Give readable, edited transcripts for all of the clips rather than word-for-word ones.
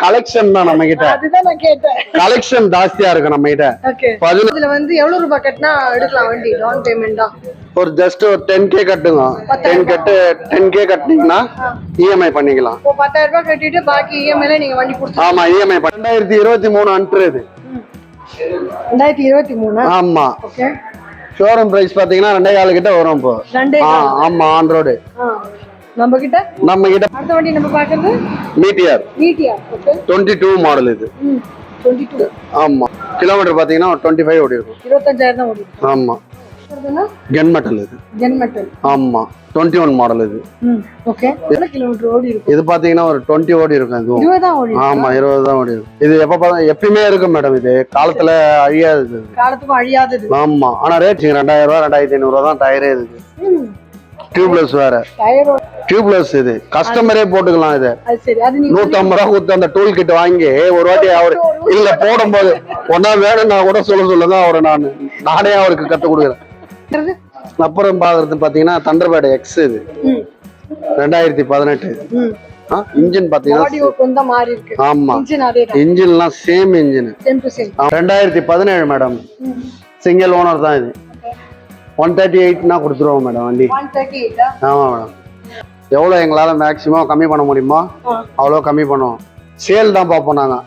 Collection தான் நம்ம கிட்ட. அதுதான் நான் கேட்டேன். கலெக்ஷன் ஜாஸ்தியா இருக்கு நம்ம கிட்ட. இதுல வந்து எவ்வளவு ரூபாய் கட்டினா எடுக்கலாம் வண்டி? டவுன் பேமெண்டா ஒரு ஜஸ்ட் ஒரு 10K கட்டுங்க. 10K கட்டினீங்கன்னா இஎம்ஐ பண்ணிக்கலாம். 10,000 ரூபாய் கட்டிட்டு பாக்கி இஎம்ஐல நீங்க வண்டி கொடுத்து. ஆமா, இஎம்ஐ 2023 அன்ட்ரது. 2023. ஆமா. ஓகே. ஷோரூம் பிரைஸ் பாத்தீங்கன்னா 2.4 கிட்ட வரும் இப்போ. ஆமா, ஆன் ரோடு. நம்ம கிட்ட அடுத்த வண்டி நம்ம பாக்குறது மீட்டியர். ஓகே. 22 மாடல் இது. 22. ஆமா. கிலோமீட்டர் பாத்தீங்கன்னா 25 ஓடி இருக்கும். 25,000 தான் ஓடி. ஆமா. கன் மெட்டல் இது. ஆமா. 21 மாடல் இது. ஓகே. எவ்வளவு கிலோமீட்டர் ஓடி இருக்கும்? இது பாத்தீங்கன்னா ஒரு 20 ஓடி இருக்கும். இது 20 தான் ஓடி. ஆமா, 20 தான் ஓடி இருக்கும். இது எப்பயுமே இருக்கும் மேடம். இது காலத்துல அழியாதது. காலத்துக்கும் அழியாதது. ஆமா. ஆனா ரேட் 2,000 ரூபாய் 2,500 ரூபாய் தான் டயரே இருக்கு. டியூப்லெஸ் வேற. டியூப்லெஸ் இது கஸ்டமரே போட்டுக்கலாம். இது 150 ரூபாய் கொடுத்து அந்த டூல் கிட் வாங்கி ஒரு வாட்டி அவர் இல்ல போடும்போது ஒன்னா வேணும்னா கூட சொல்லுங்க அவரை நானே அவருக்கு கத்து கொடுக்குறேன். அப்புறம் பாக்குறது பாத்தீங்கன்னா தண்டர்பேர்ட் எக்ஸ். இது 2018. இன்ஜின் பாத்தீங்கன்னா ஆமா, இன்ஜின்லாம் same engine. 2017 madam. Single owner தான் இது. 138னா கொடுத்துருவோம் மேடம் வண்டி. 138. ஆமா மேடம். எவ்வளோ எங்களால் மேக்ஸிமம் கம்மி பண்ண முடியுமோ அவ்வளோ கம்மி பண்ணுவோம். சேல் தான் பார்ப்போம் நாங்கள்.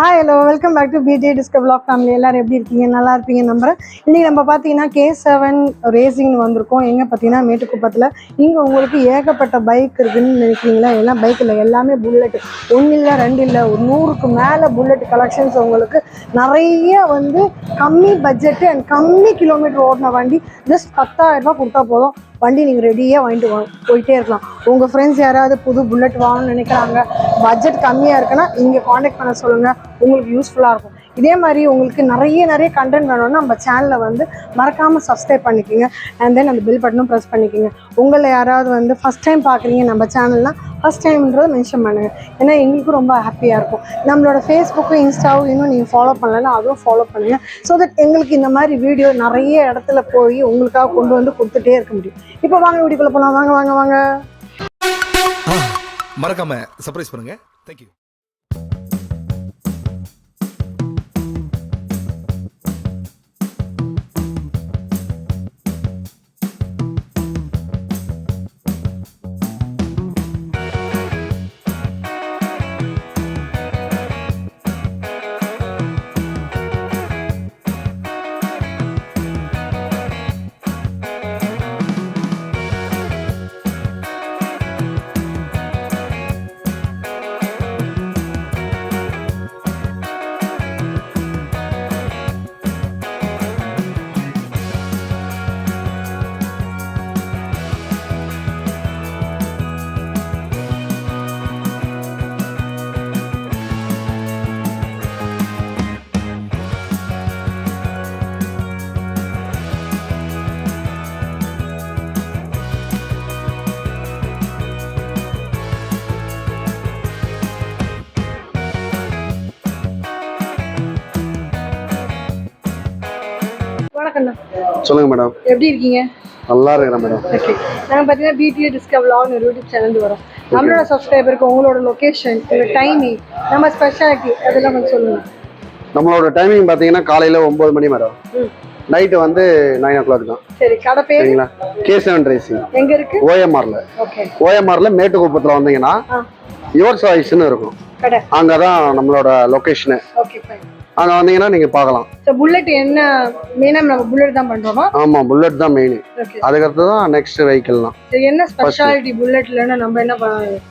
Hi, hello, welcome back to PJ discover vlog family. எல்லாரும் எப்படி இருக்கீங்க? நல்லா இருப்பீங்க நம்புறேன். இன்னைக்கு நம்ம பார்த்தீங்கன்னா K7 ரேசிங்னு வந்திருக்கோம். எங்கே பார்த்தீங்கன்னா மேட்டுக்குப்பத்தில். இங்கே உங்களுக்கு ஏகப்பட்ட பைக் இருக்குதுன்னு நினைக்கிறீங்களா? எல்லாம் பைக் இல்லை, எல்லாமே புல்லட். 1 இல்லை 2 இல்லை, ஒரு 100க்கு மேலே புல்லட் கலெக்ஷன்ஸ் உங்களுக்கு நிறைய வந்து கம்மி பட்ஜெட்டு அண்ட் கம்மி கிலோமீட்டர் ஓடின வண்டி. ஜஸ்ட் 10,000 ரூபாய் கொடுத்தா போதும், வண்டி நீங்கள் ரெடியாக வாங்கிட்டு போயிட்டே இருக்கலாம். உங்கள் ஃப்ரெண்ட்ஸ் யாராவது புது புல்லட் வாங்கணும்னு நினைக்கிறாங்க, பட்ஜெட் கம்மியாக இருக்குன்னா இங்கே காண்டாக்ட் பண்ண சொல்லுங்கள், உங்களுக்கு யூஸ்ஃபுல்லாக இருக்கும். இதே மாதிரி உங்களுக்கு நிறைய கண்டென்ட் வேணும்னா நம்ம சேனலில் வந்து மறக்காமல் சப்ஸ்கிரைப் பண்ணிக்கோங்க. அண்ட் தென் அந்த பில் பட்டனும் ப்ரெஸ் பண்ணிக்கோங்க. உங்களில் யாராவது வந்து ஃபஸ்ட் டைம் பார்க்குறீங்க நம்ம சேனல்னால் ஃபஸ்ட் டைம்ன்றதை மென்ஷன் பண்ணுங்கள். ஏன்னா எங்களுக்கும் ரொம்ப ஹாப்பியாக இருக்கும். நம்மளோட ஃபேஸ்புக்கும் இன்ஸ்டாவும் இன்னும் நீங்கள் ஃபாலோ பண்ணலைன்னா அதுவும் ஃபாலோ பண்ணுங்கள். ஸோ தட் எங்களுக்கு இந்த மாதிரி வீடியோ நிறைய இடத்துல போய் உங்களுக்காக கொண்டு வந்து கொடுத்துட்டே இருக்க முடியும். இப்போ வாங்க வீடியோக்குள்ளே போகலாம். வாங்க மறக்காம சர்ப்ரைஸ் பண்ணுங்க. தேங்க்யூ. சொல்லுங்க மேடம். எப்படி இருக்கீங்க? நல்லா இருக்கிறேன் மேடம். ஓகே. நாங்கள் பார்த்தீங்கன்னா PTA discover vlog YouTube channel வரோம். நம்மளோட சப்ஸ்கிரைபருக்கு உங்களோட லொக்கேஷன், உங்களோட டைமிங், நம்ம ஸ்பெஷாலிட்டி அதெல்லாம் கொஞ்சம் சொல்லுங்கள். நம்மளோட டைமிங் பார்த்தீங்கன்னா காலையில் 9 மணி மேடம். நைட்டு வந்து 9 o'clock தான். சரி, கடை பேர் சரிங்களா? K7 racing. எங்கே இருக்கு? OMRல. ஓகே. OMRல மேட்டுக்குப்பத்தில் வந்தீங்கன்னா யுவர் சாய்ஸ்னு இருக்கும். அங்கே தான் நம்மளோட லொக்கேஷனு. Okay, fine. அங்கே வந்தீங்கன்னா நீங்கள் பார்க்கலாம். புல்லட் என்ன மெயினா நம்ம புல்லட் தான் பண்றோமா? ஆமா புல்லட் தான் மெயின். ஓகே. அதுக்கடுத்து தான் நெக்ஸ்ட் வெஹிக்கிள்லாம். சரி, என்ன ஸ்பெஷாலிட்டி புல்லட்லன்னா நம்ம என்ன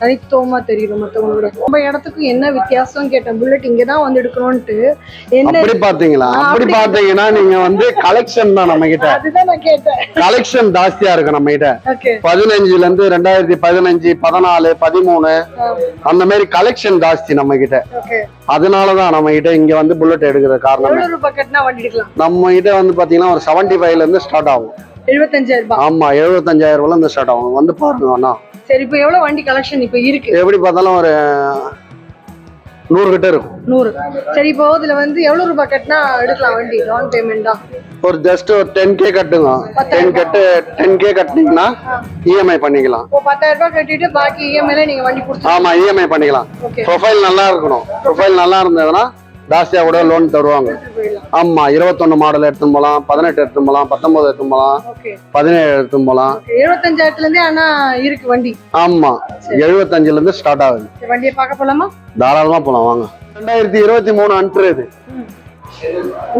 தனித்துவமா தெரியும் மத்தவங்களோட? நம்ம இடத்துக்கு என்ன வித்தியாசம் கேட்டேன். புல்லட் இங்க தான் வந்து எடுக்கணும்ட்டு என்ன அப்படி பாத்தீங்களா? அப்படி பாத்தீங்கன்னா நீங்க வந்து கலெக்ஷன் தான் நம்ம கிட்ட. அதுதான் நான் கேட்டேன். கலெக்ஷன் ஜாஸ்தியா இருக்கு நம்ம கிட்ட. ஓகே. 15ல இருந்து 2015, 14, 13 அந்த மாதிரி கலெக்ஷன் ஜாஸ்தி நம்ம கிட்ட. ஓகே. அதனாலதான் நம்ம கிட்ட இங்க வந்து புல்லட் எடுக்கிற காரணம். எவ்வளவு ரூபாய் கட்டினா வண்டி எடுக்கலாம்? நம்ம கிட்ட வந்து பாத்தீங்கன்னா ஒரு 75ல இருந்து ஸ்டார்ட் ஆகும். 75,000 ரூபாய். ஆமா 75,000 ரூபாய்ல இருந்து ஸ்டார்ட் ஆகும். வந்து பாருங்க அண்ணா. சரி, இப்போ எவ்வளவு வண்டி கலெக்ஷன் இப்போ இருக்கு? எப்படி பார்த்தாலும் ஒரு 100 கிட்ட இருக்கும். 100. சரி, இப்போ இதுல வந்து எவ்வளவு ரூபாய் கட்டினா எடுக்கலாம் வண்டி? டவுன் பேமெண்டா ஒரு ஜஸ்ட் ஒரு 10K கட்டுங்க. 10K கட்டினீங்கன்னா இஎம்ஐ பண்ணிக்கலாம். இப்போ 10,000 ரூபாய் கட்டிட்டு பாக்கி இஎம்ஐல நீங்க வண்டி கொடுத்து. ஆமா இஎம்ஐ பண்ணிக்கலாம். ஓகே. ப்ரொஃபைல் நல்லா இருக்கணும். ப்ரொஃபைல் நல்லா இருந்ததுன்னா ஜாஸ்தியா கூட லோன் தருவாங்க. ஆமா 21 மாடல் எடுத்துன்னு போகலாம், 18 எடுத்துன்னு போகலாம், 19 எடுத்துன்னு போகலாம், ஓகே. 17 எடுத்துன்னு போகலாம். 75,000ல இருந்தே ஆனா இருக்கு வண்டி. ஆமா 75ல இருந்து ஸ்டார்ட் ஆகுது. வண்டியை பார்க்க போலாமா? தாராளமா போலாம் வாங்க. 2023 அன்ட்ரு இது.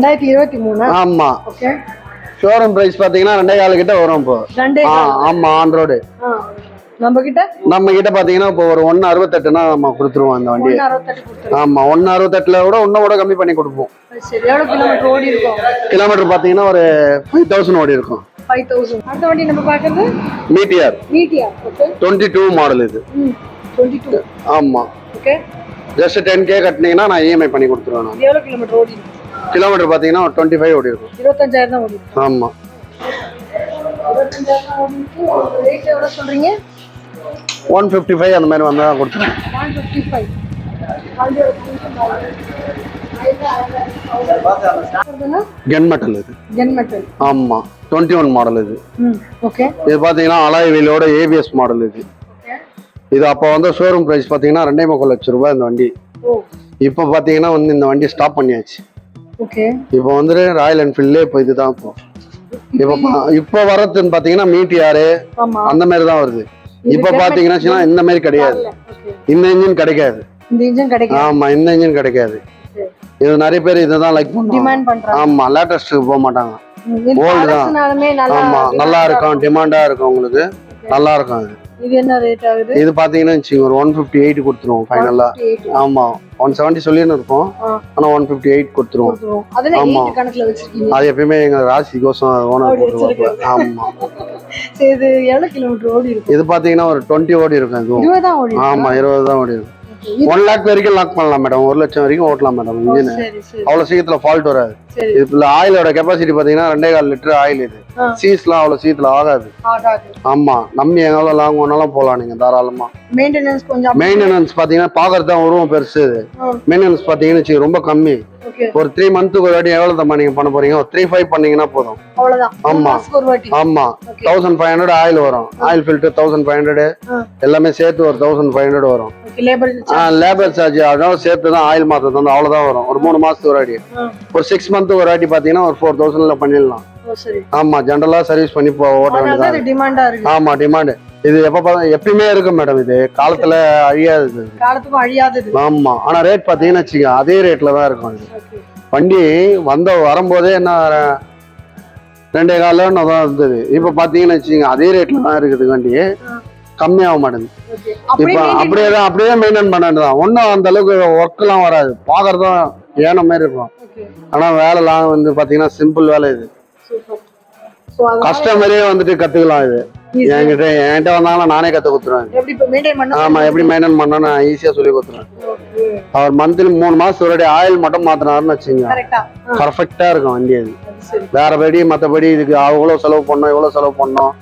2023. ஆமா ஓகே. ஷோரூம் பிரைஸ் பாத்தீங்கன்னா 2.25 கிட்ட வரும் இப்போ. ஆமா ஆன் ரோடு. நம்ம கிட்ட பாத்தீங்கன்னா இப்போ ஒரு 1.68னா நம்ம கொடுத்துருவோம் அந்த வண்டியை. 1.68 கொடுத்துருவோம். ஆமா 1.68ல கூட இன்னும் கூட கம்மி பண்ணி கொடுப்போம். சரி, எவ்வளவு கிலோமீட்டர் ஓடி இருக்கும்? கிலோமீட்டர் பாத்தீங்கன்னா ஒரு 5,000 ஓடி இருக்கும். 5,000. அடுத்த வண்டி நம்ம பாக்குறது மீட்டியார். ஓகே. 22 மாடல் இது. 22. ஆமா. ஓகே. ஜஸ்ட் 10K கட்டினீங்கன்னா நான் இஎம்ஐ பண்ணி கொடுத்துருவேன். நான் எவ்வளவு கிலோமீட்டர் ஓடி இருக்கும்? கிலோமீட்டர் பாத்தீங்கன்னா ஒரு 25 ஓடி இருக்கும். 25,000 தான் ஓடி இருக்கும். ஆமா 25,000 தான் ஓடி இருக்கு. ரேட் எவ்வளவு சொல்றீங்க? 155 அந்த மாதிரி வந்தா கொடுத்துருவேன். 155. கன்மெட்டல் இது. கன்மெட்டல். ஆமா 21 மாடல் இது. ஓகே. இது பாத்தீங்கன்னா அலாய் வீலோட ஏபிஎஸ் மாடல் இது. இது அப்போ வந்து ஷோரூம் பிரைஸ் பாத்தீங்கன்னா 2.25 லட்சம் ரூபாய் இந்த வண்டி. இப்போ பாத்தீங்கன்னா வந்து இந்த வண்டி ஸ்டாப் பண்ணியாச்சு. ஓகே. இப்போ வந்து ராயல் என்ஃபீல்ட்ல இப்போ இதுதான் இப்போ வரதுன்னு பாத்தீங்கன்னா மீட்டியாரு அந்த மாதிரி தான் வருது. இப்போ பாத்தீங்கன்னா இந்த மாதிரி கிடையாது. இந்த இன்ஜின் கிடைக்காது. இந்த இன்ஜின் கிடைக்காது. ஆமா இந்த இன்ஜின் கிடைக்காது. இது நிறைய பேர் இதுதான் லைக் பண்ணுவாங்க. ஆமா லேட்டஸ்ட்க்கு போக மாட்டாங்க. ஓல்டு தான். ஆமா நல்லா இருக்கும், டிமாண்டா இருக்கும் உங்களுக்கு. நல்லா இருக்கும் அது. இது என்ன ரேட் ஆகுது? இது பாத்தீங்கன்னா ஒரு 158 கொடுத்துருவோம் ஃபைனலா. ஆமா 170 சொல்லின்னு இருக்கோம். ஆனா 158 கொடுத்துருவோம். ஆமா அது எப்பயுமே எங்க ராசி கோசம் ஓனர் போட்டுருவாங்க. ஆமா இது எவ்வளவு கிலோமீட்டர் ஓடி இருக்கும்? இது பாத்தீங்கன்னா ஒரு 20 ஓடி இருக்கும். இது 20 தான் ஓடி. ஆமா 20 தான் ஓடி இருக்கும். 1 lakh வரைக்கும் லாக் பண்ணலாம் மேடம். 1 லட்சம் வரைக்கும் ஓட்டலாம் மேடம். இன்ஜின் அவ்வளவு சீக்கிரத்துல ஃபால்ட் வராது. இதுல ஆயிலோட கெப்பாசிட்டி பாத்தீங்கன்னா 2.25 லிட்டர் ஆயில். இது சீஸ்லாம் அவ்வளவு சீக்கிரத்துல ஆகாது. ஆமா நம்பி எங்க லாங் ஒன்னாலும் போலாம் நீங்க தாராளமா. மெயின்டெனன்ஸ் பாத்தீங்கன்னா பாக்குறது தான் உருவம் பெருசு. மெயின்டெனன்ஸ் பாத்தீங்கன்னா ரொம்ப கம்மி. ஒரு 3 மந்த்துக்கு ஒரு வாட்டி எவ்வளவு தான் நீங்க பண்ண போறீங்க? 3-5 பண்ணீங்கன்னா போதும். ஆமா ஆமா 1500 ஆயில் வரும். ஆயில் ஃபில்டர் 1500 எல்லாமே சேர்த்து ஒரு 1500 வரும். லேபர் சார்ஜ் அதெல்லாம் சேர்த்து தான் ஆயில் மாத்தது வந்து அவ்வளவுதான் வரும். ஒரு 3 மாசத்துக்கு ஒரு வாட்டி. ஒரு 6 மந்த்துக்கு ஒரு வாட்டி பாத்தீங்கன்னா ஒரு 4000ல பண்ணிடலாம். ஆமா ஜெனரலா சர்வீஸ் பண்ணி ஓட்ட வேண்டியது. ஆமா டிமாண்ட் இது எப்பயுமே இருக்கும் மேடம். இது காலத்துல அழியாது. ஆமா ஆனா ரேட் பாத்தீங்கன்னா வச்சுக்க அதே ரேட்ல தான் இருக்கும். வண்டி வரும்போதே என்ன 2.25 தான் இருந்தது. இப்ப பாத்தீங்கன்னா வச்சுங்க அதே ரேட்ல தான் இருக்குது. வண்டி கம்மியாக மாட்டேங்குது. இப்ப அப்படியே மெயின்டைன் பண்ணதான். ஒன்னும் அந்த அளவுக்கு ஒர்க் எல்லாம் வராது. பாக்குறதும் ஏன மாதிரி இருக்கும். ஆனா வேலைலாம் வந்து பாத்தீங்கன்னா சிம்பிள் வேலை. இது கஸ்டமரே வந்துட்டு கத்துக்கலாம். இது என்கிட்ட வந்தாலும் நானே கத்து கொடுத்துருவேன். ஆமா எப்படி மெயின்டைன் பண்ணா நான் ஈஸியா சொல்லி கொடுத்துருவேன். அவர் மந்த்லி 3 மாசம் ஒரு ஆயில் மட்டும் மாத்தினாருன்னு வச்சுங்க பர்ஃபெக்டா இருக்கும் வண்டி. அது வேறபடி மத்தபடி இதுக்கு அவ்வளவு செலவு பண்ணோம் இவ்வளவு செலவு பண்ணோம்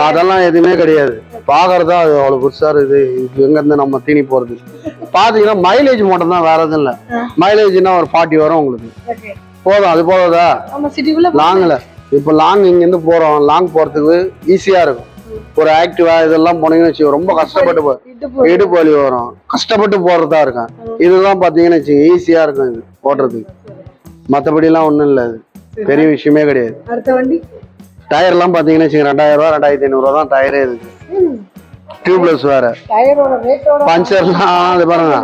அதெல்லாம் எதுவுமே கிடையாது. பாக்குறதா அது அவ்வளவு புதுசா இருக்குது. எங்க இருந்து நம்ம தீனி போறது பாத்தீங்கன்னா மைலேஜ் மட்டும் தான், வேற எதுவும் இல்ல. மைலேஜ்னா ஒரு 40 வரும் உங்களுக்கு போதும். அது போதா லாங்ல இப்ப லாங் இங்க இருந்து போறோம். லாங் போறதுக்கு ஈஸியா இருக்கும். ஒரு ஆக்டிவா இதெல்லாம் போனீங்கன்னு வச்சு ரொம்ப கஷ்டப்பட்டு இடுப்பு வலி வரும். கஷ்டப்பட்டு போறதா இருக்கும். இதுதான் பாத்தீங்கன்னு வச்சு ஈஸியா இருக்கும் இது போடுறதுக்கு. மத்தபடி எல்லாம் ஒண்ணும் இல்ல. அது பெரிய விஷயமே கிடையாது. டயர் எல்லாம் பாத்தீங்கன்னா 2000 ரூபாய் 2500 தான் டயரே இருக்கு. டியூப்லெஸ் வேற. டயரோட ரேட்டோட பஞ்சர்லாம் அது பாருங்க,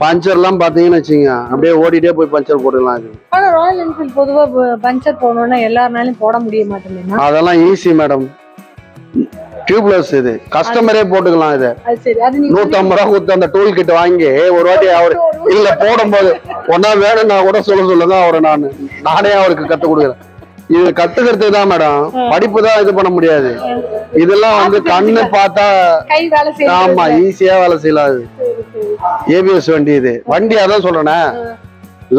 பஞ்சர்லாம் பாத்தீங்கன்னு வச்சுங்க அப்படியே ஓடிட்டே போய் பஞ்சர் போட்டுக்கலாம். இது ஆனா ராயல் என்ஃபீல்ட் பொதுவா பஞ்சர் போடணும்னா எல்லாருனாலும் போட முடிய மாட்டேங்குது. அதெல்லாம் ஈஸி மேடம். டியூப்லெஸ் இது கஸ்டமரே போட்டுக்கலாம். இது அது சரி, அது நீங்க 150 ரூபா கொடுத்து அந்த டூல் கிட் வாங்கி ஒரு வாட்டி அவர் இல்ல போடும்போது ஒன்னா வேணும்னா கூட சொல்லுங்க அவரை நானே அவருக்கு கத்து கொடுக்குறேன். இது கத்துக்கிறதுக்கு தான் மேடம், படிப்பு தான் இது பண்ண முடியாது. இதெல்லாம் வந்து கண்ணு பார்த்தா கை வேலை செய்யும். ஆமா ஈஸியா வேலை செய்யலாம். ஏபிஎஸ் வண்டி இது வண்டி அதான் சொல்றேனே,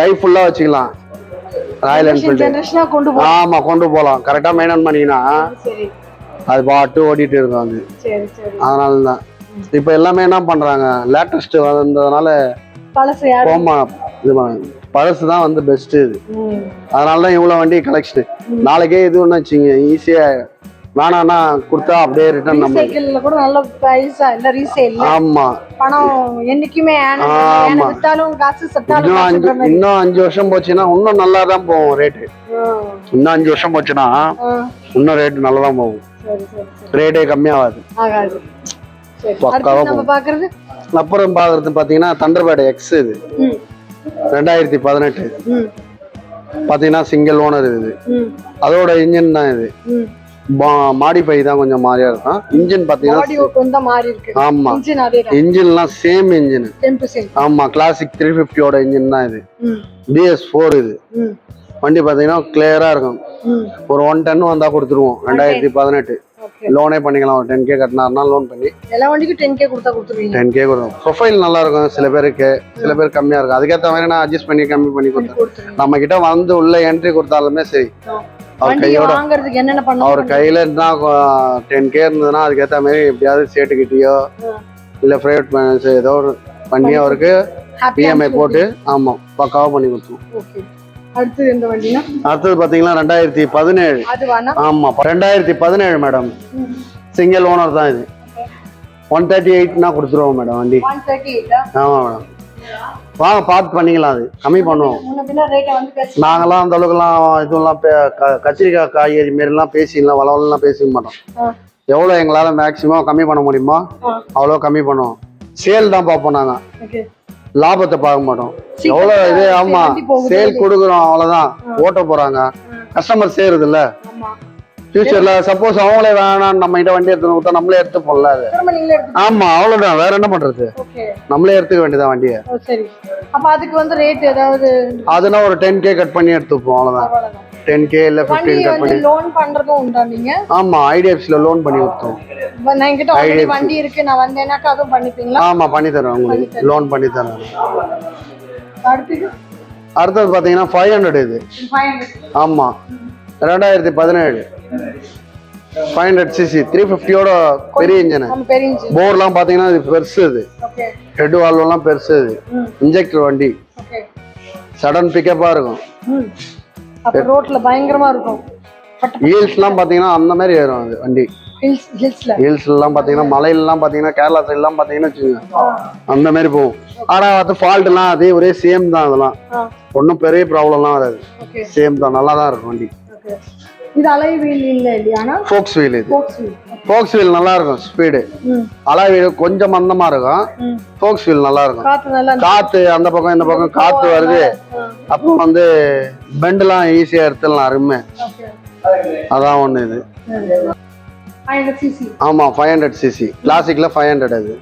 லைஃப் ஃபுல்லா வச்சுக்கலாம். ராயல் என்ஃபீல்டு ஜெனரேஷனா கொண்டு போ. ஆமா கொண்டு போகலாம். கரெக்டா மெயின்டைன் பண்ணீங்கன்னா சரி அது பாட்டு ஓடிட்டு இருக்கும். அது சரி சரி. அதனால தான் இப்ப எல்லாமே என்ன பண்றாங்க, லேட்டஸ்ட் வந்ததுனால பழசு யாரு போமா இது பழசு தான் வந்து பெஸ்ட். இது அதனால தான் இவ்வளவு வண்டி கலெக்ஷன். நாளைக்கே இது ஒண்ணு வச்சுங்க ஈஸியா வேணாம்னா கொடுத்தா அப்படியே ரிட்டர்ன் நம்ம சைக்கிள்ல கூட நல்ல பிரைஸா இல்ல ரீசேல். ஆமா பணம் என்னைக்குமே ஆமா. வித்தாலும் காசு செத்தாலும் இன்னும் 5 வருஷம் போச்சுன்னா இன்னும் நல்லா தான் போகும் ரேட்டு. இன்னும் 5 வருஷம் போச்சுன்னா இன்னும் ரேட் நல்லா தான் போகும். ரேட்டே கம்மியாகாது. ஆகாது. சரி பக்காவா நம்ம பாக்குறது அப்புறம் பாக்குறது பாத்தீங்கன்னா தண்டர்பேர்டு எக்ஸ். இது 2018 பாத்தீங்கன்னா சிங்கிள் ஓனர். இது அதோட இன்ஜின் தான். இது மாடிஃபை தான் கொஞ்சம் மாறியா இருக்கும். இன்ஜின் பாத்தீங்கன்னா ஆமா இன்ஜின்லாம் சேம் இன்ஜின். ஆமா கிளாசிக் 350 இன்ஜின் தான். இது BS4. இது வண்டி பாத்தீங்கன்னா கிளியரா இருக்கும். ஒரு 1 டன் வந்தா கொடுத்துருவோம். 2018 லோனே பண்ணிக்கலாம். ஒரு 10K கட்டினார்னா லோன் பண்ணி எல்லா வண்டிக்கும் 10K கொடுத்தா கொடுத்துருவீங்க. 10K கொடுக்கும். ப்ரொஃபைல் நல்லா இருக்கும் சில பேருக்கு, சில பேர் கம்மியா இருக்கும். அதுக்கேற்ற மாதிரி நான் அட்ஜஸ்ட் பண்ணி கம்மி பண்ணி கொடுத்தேன். நம்ம கிட்ட வந்து உள்ள என்ட்ரி கொடுத்தாலுமே சரி, அவர் கையோட அவர் கையில இருந்தா 10K இருந்ததுன்னா அதுக்கேற்ற மாதிரி எப்படியாவது சேட்டுக்கிட்டயோ இல்ல பிரைவேட் ஃபைனான்ஸ் ஏதோ ஒரு பண்ணி அவருக்கு இஎம்ஐ போட்டு ஆமா பக்காவா பண்ணி கொடுத்துருவோம். அடுத்தது பாத்தீங்கன்னா 2017. ஆமா 2017 மேடம். சிங்கிள் ஓனர் தான். இது 138னா கொடுத்துருவோம் மேடம் வண்டி. ஆமா மேடம் வாங்க பார்த்து பண்ணிக்கலாம். அது கம்மி பண்ணுவோம். நாங்கெல்லாம் அந்த அளவுக்குலாம் இதுலாம் கத்திரிக்காய் காய்கறி மாரிலாம் பேசிக்கலாம் வளவலாம் பேசிக்க மாட்டோம். எவ்வளோ எங்களால் மேக்சிமம் கம்மி பண்ண முடியுமோ அவ்வளோ கம்மி பண்ணுவோம். சேல் தான் பார்ப்போம். நாங்கள் லாபத்தை பார்க்க மாட்டோம். எவ்வளோ இது ஆமா சேல் கொடுக்குறோம் அவ்வளோதான். ஓட்ட போறாங்க கஸ்டமர் சேருது இல்ல. ஃபியூச்சர்ல சப்போஸ் அவங்களே வேணாம் நம்ம கிட்ட வண்டி எடுத்து கொடுத்தா நம்மளே எடுத்து போடல. அது ஆமா அவ்வளவுதான். வேற என்ன பண்றது, நம்மளே எடுத்துக்க வேண்டியதான் வண்டியை. அதுனா ஒரு 10K கட் பண்ணி எடுத்துப்போம் அவ்வளவுதான். 10K இல்ல 15 கட் பண்ணி லோன் பண்றதும் உண்டா நீங்க? ஆமா ஐடிஎஃப்சில லோன் பண்ணி கொடுத்தோம். நான் என்கிட்ட ஆல்ரெடி வண்டி இருக்கு, நான் வந்தேனாக்க அதுவும் பண்ணிப்பீங்களா? ஆமா பண்ணி தரோம். உங்களுக்கு லோன் பண்ணி தரோம். அடுத்தது பாத்தீங்கன்னா 500. இது ஆமா 2017 500cc 350 பெரிய இன்ஜின். போர்லாம் பாத்தீங்கன்னா இது பெருசு. இது ஹெட் வால்வ் எல்லாம் பெருசு. இது இன்ஜெக்டர் வண்டி. சடன் பிக்கப்பா இருக்கும். ரோட்ல பயங்கரமா இருக்கும். ஹீல்ஸ்லாம் பாத்தீங்கன்னா அந்த மாதிரி ஏறும் அது வண்டி. ஹில்ஸ் எல்லாம் பாத்தீங்கன்னா மலையில எல்லாம் பாத்தீங்கன்னா கேரளா சைடு எல்லாம் பாத்தீங்கன்னா வச்சுக்கோங்க அந்த மாதிரி போகும். ஆனா அது ஃபால்ட் எல்லாம் அதே ஒரே சேம் தான். அதெல்லாம் ஒன்றும் பெரிய ப்ராப்ளம்லாம் வராது. சேம் தான். நல்லா தான் இருக்கும் வண்டி. இது அலை வீல் இல்ல இல்லையானா ஃபோக்ஸ் வீல். இது ஃபோக்ஸ் வீல் நல்லா இருக்கும். ஸ்பீடு அலை வீல் கொஞ்சம் மந்தமா இருக்கும். ஃபோக்ஸ் வீல் நல்லா இருக்கும். காத்து அந்த பக்கம் இந்த பக்கம் காத்து வருது. அப்போ வந்து பெண்டெல்லாம் ஈஸியா எடுத்துடலாம். அருமை. அதான் ஒண்ணு. இது 500cc. ஆமா 500cc கிளாசிக்ல 500. அது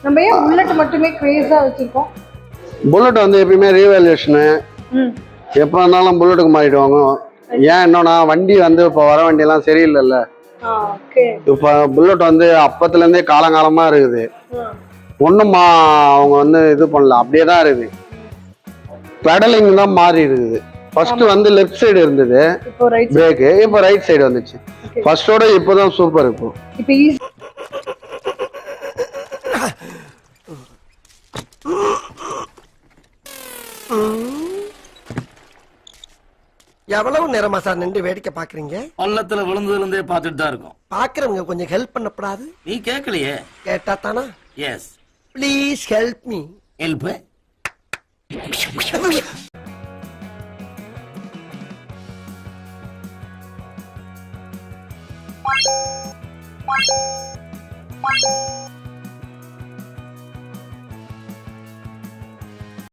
நம்ம ஏன் புல்லட் மட்டுமே கிரேஸா வச்சிருக்கோம்? புல்லட் வந்து எப்பயுமே ரீவேல்யூஷன் எப்போ இருந்தாலும் புல்லட்டுக்கு மாறிடுவாங்க. ஏன் என்னன்னா வண்டி வந்து இப்போ வர வண்டியெல்லாம் சரியில்லைல்ல. இப்போ புல்லட் வந்து அப்பத்துல இருந்தே காலங்காலமா இருக்குது. ஒண்ணுமா அவங்க வந்து இது பண்ணல, அப்படியே தான் இருக்குது. பெடலிங் தான் மாறி இருக்குது. ஃபர்ஸ்ட் வந்து லெஃப்ட் சைடு இருந்தது பிரேக், இப்போ ரைட் சைடு வந்துச்சு. ஃபர்ஸ்டோட இப்போதான் சூப்பர். இப்போ எவ்வளவு நேரமா சார் நின்று வேடிக்கை பாக்குறீங்க? பள்ளத்துல விழுந்ததுல இருந்தே பாத்துட்டு தான் இருக்கோம். பாக்குறவங்க கொஞ்சம் ஹெல்ப் பண்ணப்படாது? நீ கேட்கலையே. கேட்டா தானா? Yes please help me. Help?